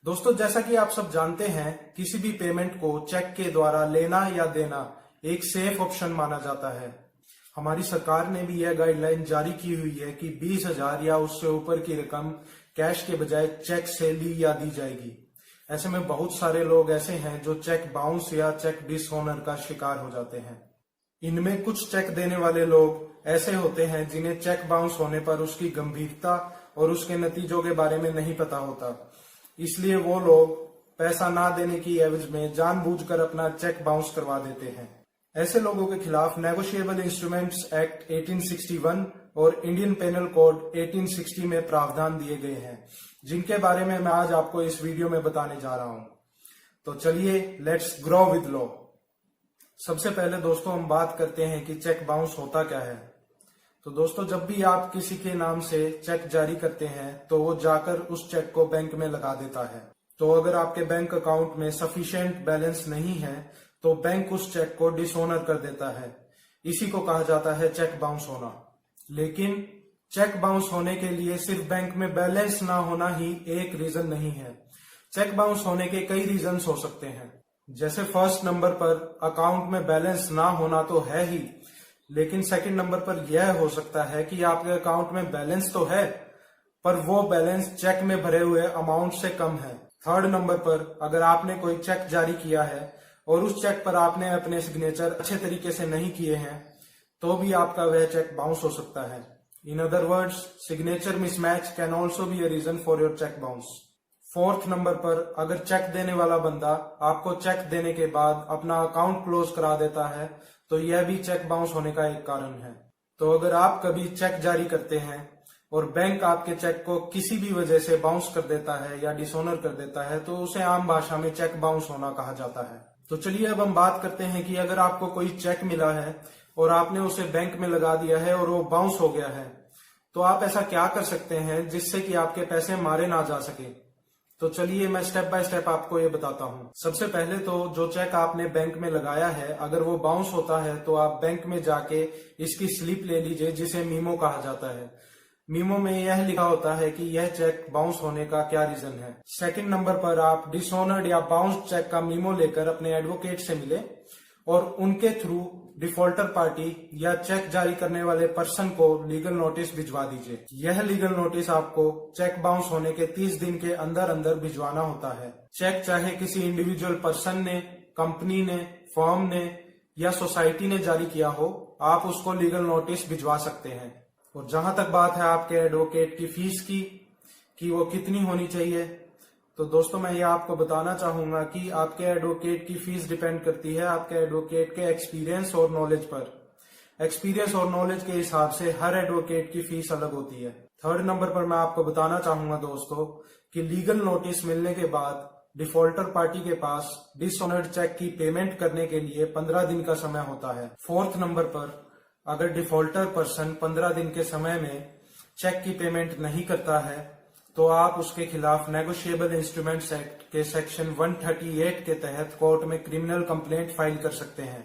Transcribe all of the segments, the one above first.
दोस्तों, जैसा कि आप सब जानते हैं, किसी भी पेमेंट को चेक के द्वारा लेना या देना एक सेफ ऑप्शन माना जाता है। हमारी सरकार ने भी यह गाइडलाइन जारी की हुई है कि 20,000 या उससे ऊपर की रकम कैश के बजाय चेक से ली या दी जाएगी। ऐसे में बहुत सारे लोग ऐसे हैं जो चेक बाउंस या चेक डिसऑनर का शिकार हो जाते हैं। इनमें कुछ चेक देने वाले लोग ऐसे होते हैं जिन्हें चेक बाउंस होने पर उसकी गंभीरता और उसके नतीजों के बारे में नहीं पता होता, इसलिए वो लोग पैसा ना देने की एवज में जानबूझकर अपना चेक बाउंस करवा देते हैं। ऐसे लोगों के खिलाफ नेगोशिएबल इंस्ट्रूमेंट्स एक्ट 1861 और इंडियन पेनल कोड 1860 में प्रावधान दिए गए हैं, जिनके बारे में मैं आज आपको इस वीडियो में बताने जा रहा हूं। तो चलिए, लेट्स ग्रो विद लॉ। सबसे पहले दोस्तों हम बात करते हैं कि चेक बाउंस होता क्या है। तो दोस्तों, जब भी आप किसी के नाम से चेक जारी करते हैं तो वो जाकर उस चेक को बैंक में लगा देता है। तो अगर आपके बैंक अकाउंट में सफिशिएंट बैलेंस नहीं है तो बैंक उस चेक को डिसऑनर कर देता है। इसी को कहा जाता है चेक बाउंस होना। लेकिन चेक बाउंस होने के लिए सिर्फ बैंक में बैलेंस ना होना ही एक रीजन नहीं है। चेक बाउंस होने के कई रीजंस हो सकते हैं। जैसे फर्स्ट नंबर पर अकाउंट में बैलेंस ना होना तो है ही, लेकिन सेकंड नंबर पर यह हो सकता है कि आपके अकाउंट में बैलेंस तो है पर वो बैलेंस चेक में भरे हुए अमाउंट से कम है। थर्ड नंबर पर अगर आपने कोई चेक जारी किया है और उस चेक पर आपने अपने सिग्नेचर अच्छे तरीके से नहीं किए हैं तो भी आपका वह चेक बाउंस हो सकता है। In other words, signature mismatch can also be a reason for your cheque bounce. Fourth number पर अगर चेक देने वाला बंदा आपको चेक देने के बाद अपना अकाउंट क्लोज करा देता है तो यह भी चेक बाउंस होने का एक कारण है। तो अगर आप कभी चेक जारी करते हैं और बैंक आपके चेक को किसी भी वजह से बाउंस कर देता है या डिसऑनर कर देता है तो उसे आम भाषा में चेक बाउंस होना कहा जाता है। तो चलिए अब हम बात करते हैं कि अगर आपको कोई चेक मिला है और आपने उसे बैंक में लगा दिया है और वो बाउंस हो गया है, तो आप ऐसा क्या कर सकते हैं जिससे कि आपके पैसे मारे ना जा सके। तो चलिए मैं स्टेप बाय स्टेप आपको ये बताता हूँ। सबसे पहले तो जो चेक आपने बैंक में लगाया है, अगर वो बाउंस होता है तो आप बैंक में जाके इसकी स्लिप ले लीजिए, जिसे मीमो कहा जाता है। मीमो में यह लिखा होता है कि यह चेक बाउंस होने का क्या रीजन है। सेकंड नंबर पर आप डिसऑनर्ड या बाउंस चेक का मीमो लेकर अपने एडवोकेट से मिले और उनके थ्रू डिफॉल्टर पार्टी या चेक जारी करने वाले पर्सन को लीगल नोटिस भिजवा दीजिए। यह लीगल नोटिस आपको चेक बाउंस होने के 30 दिन के अंदर अंदर भिजवाना होता है। चेक चाहे किसी इंडिविजुअल पर्सन ने, कंपनी ने, फर्म ने या सोसाइटी ने जारी किया हो, आप उसको लीगल नोटिस भिजवा सकते हैं। और जहां तक बात है आपके एडवोकेट की फीस की कि वो कितनी होनी चाहिए, तो दोस्तों मैं ये आपको बताना चाहूंगा कि आपके एडवोकेट की फीस डिपेंड करती है आपके एडवोकेट के एक्सपीरियंस और नॉलेज पर। एक्सपीरियंस और नॉलेज के हिसाब से हर एडवोकेट की फीस अलग होती है। थर्ड नंबर पर मैं आपको बताना चाहूंगा दोस्तों कि लीगल नोटिस मिलने के बाद डिफॉल्टर पार्टी के पास डिसऑनर्ड चेक की पेमेंट करने के लिए 15 दिन का समय होता है। फोर्थ नंबर पर अगर डिफॉल्टर पर्सन 15 दिन के समय में चेक की पेमेंट नहीं करता है तो आप उसके खिलाफ नेगोशिएबल इंस्ट्रूमेंट्स एक्ट के सेक्शन 138 के तहत कोर्ट में क्रिमिनल कंप्लेंट फाइल कर सकते हैं,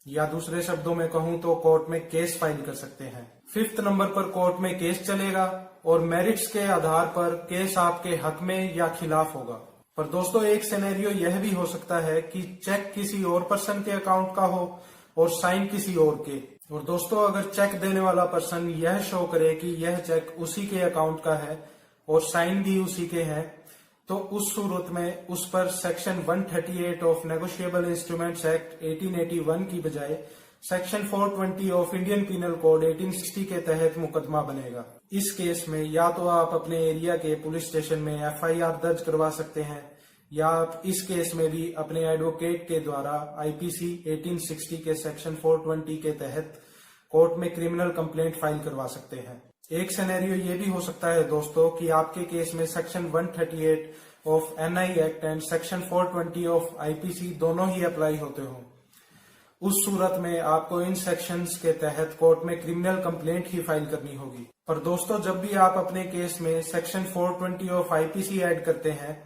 या दूसरे शब्दों में कहूं तो कोर्ट में केस फाइल कर सकते हैं। फिफ्थ नंबर पर कोर्ट में केस चलेगा और मेरिट्स के आधार पर केस आपके हक में या खिलाफ होगा। पर दोस्तों, एक सिनेरियो यह भी हो सकता है कि चेक किसी और पर्सन के अकाउंट का हो और साइन किसी और के। और दोस्तों, अगर चेक देने वाला पर्सन यह शो करे कि यह चेक उसी के अकाउंट का है और साइन भी उसी के हैं, तो उस सूरत में उस पर section 138 of negotiable instruments act 1881 की बजाय section 420 of Indian penal code 1860 के तहत मुकदमा बनेगा। इस केस में या तो आप अपने एरिया के पुलिस स्टेशन में FIR दर्ज करवा सकते हैं, या आप इस केस में भी अपने एडवोकेट के द्वारा IPC 1860 के सेक्शन 420 के तहत कोर्ट में क्रिमिनल कंप्लेंट फाइल करवा सकते हैं। एक सिनेरियो ये भी हो सकता है दोस्तों कि आपके केस में section 138 of NI act and section 420 of IPC दोनों ही अप्लाई होते हो। उस सूरत में आपको इन सेक्शंस के तहत कोर्ट में क्रिमिनल कंप्लेंट ही फाइल करनी होगी। पर दोस्तों, जब भी आप अपने केस में सेक्शन 420 ऑफ IPC ऐड करते हैं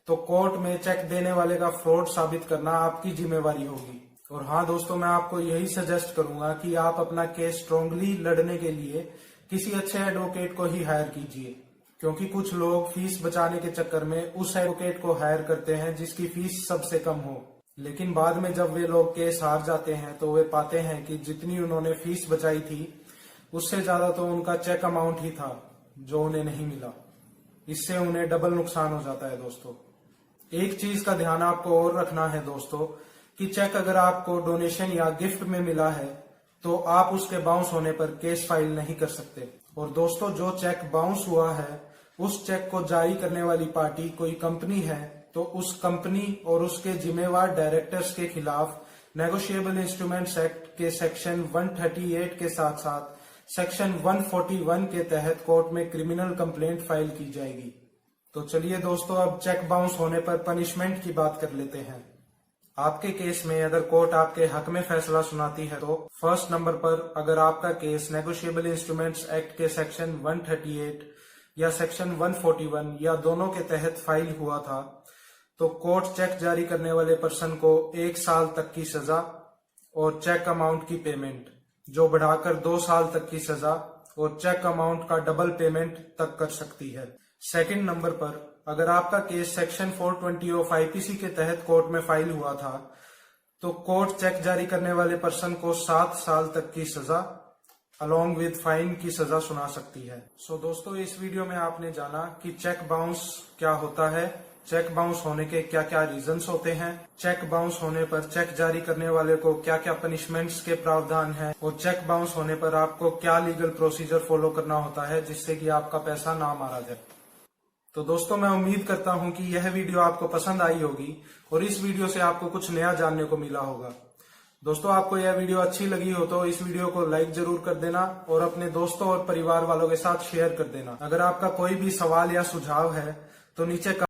तो कोर्ट में चेक देने वाले का फ्रॉड साबित करना आपकी जिम्मेवारी होगी। और हाँ दोस्तों, मैं आपको यही सजेस्ट करूंगा कि आप अपना केस स्ट्रांगली लड़ने के लिए किसी अच्छे एडवोकेट को ही हायर कीजिए, क्योंकि कुछ लोग फीस बचाने के चक्कर में उस एडवोकेट को हायर करते हैं जिसकी फीस सबसे कम हो, लेकिन बाद में जब वे लोग केस हार जाते हैं तो वे पाते हैं कि जितनी उन्होंने फीस बचाई थी उससे ज्यादा तो उनका चेक अमाउंट ही था जो उन्हें नहीं मिला। इससे उन्हें डबल नुकसान हो जाता है दोस्तों। एक चीज का ध्यान आपको और रखना है दोस्तों कि चेक अगर आपको डोनेशन या गिफ्ट में मिला है तो आप उसके बाउंस होने पर केस फाइल नहीं कर सकते। और दोस्तों, जो चेक बाउंस हुआ है उस चेक को जारी करने वाली पार्टी कोई कंपनी है तो उस कंपनी और उसके जिम्मेवार डायरेक्टर्स के खिलाफ नेगोशिएबल इंस्ट्रूमेंट्स एक्ट के सेक्शन 138 के साथ साथ सेक्शन 141 के तहत कोर्ट में क्रिमिनल कंप्लेंट फाइल की जाएगी। तो चलिए दोस्तों, अब चेक बाउंस होने पर पनिशमेंट की बात कर लेते हैं। आपके केस में अगर कोर्ट आपके हक में फैसला सुनाती है तो फर्स्ट नंबर पर अगर आपका केस नेगोशिएबल इंस्ट्रूमेंट्स एक्ट के सेक्शन 138 या सेक्शन 141 या दोनों के तहत फाइल हुआ था तो कोर्ट चेक जारी करने वाले पर्सन को 1 साल तक की सजा और चेक अमाउंट की पेमेंट जो बढ़ाकर 2 साल तक की सजा और चेक अमाउंट का डबल पेमेंट तक कर सकती है। सेकंड नंबर पर अगर आपका केस सेक्शन 420 ऑफ आईपीसी के तहत कोर्ट में फाइल हुआ था तो कोर्ट चेक जारी करने वाले पर्सन को 7 साल तक की सजा अलॉन्ग विद फाइन की सजा सुना सकती है। सो दोस्तों, इस वीडियो में आपने जाना कि चेक बाउंस क्या होता है, चेक बाउंस होने के क्या क्या रीजंस होते हैं, चेक बाउंस होने पर चेक जारी करने वाले को क्या क्या पनिशमेंट्स के प्रावधान है और चेक बाउंस होने पर आपको क्या लीगल प्रोसीजर फॉलो करना होता है जिससे कि आपका पैसा ना मारा जाए। तो दोस्तों, मैं उम्मीद करता हूं कि यह वीडियो आपको पसंद आई होगी और इस वीडियो से आपको कुछ नया जानने को मिला होगा। दोस्तों, आपको यह वीडियो अच्छी लगी हो तो इस वीडियो को लाइक जरूर कर देना और अपने दोस्तों और परिवार वालों के साथ शेयर कर देना। अगर आपका कोई भी सवाल या सुझाव है तो नीचे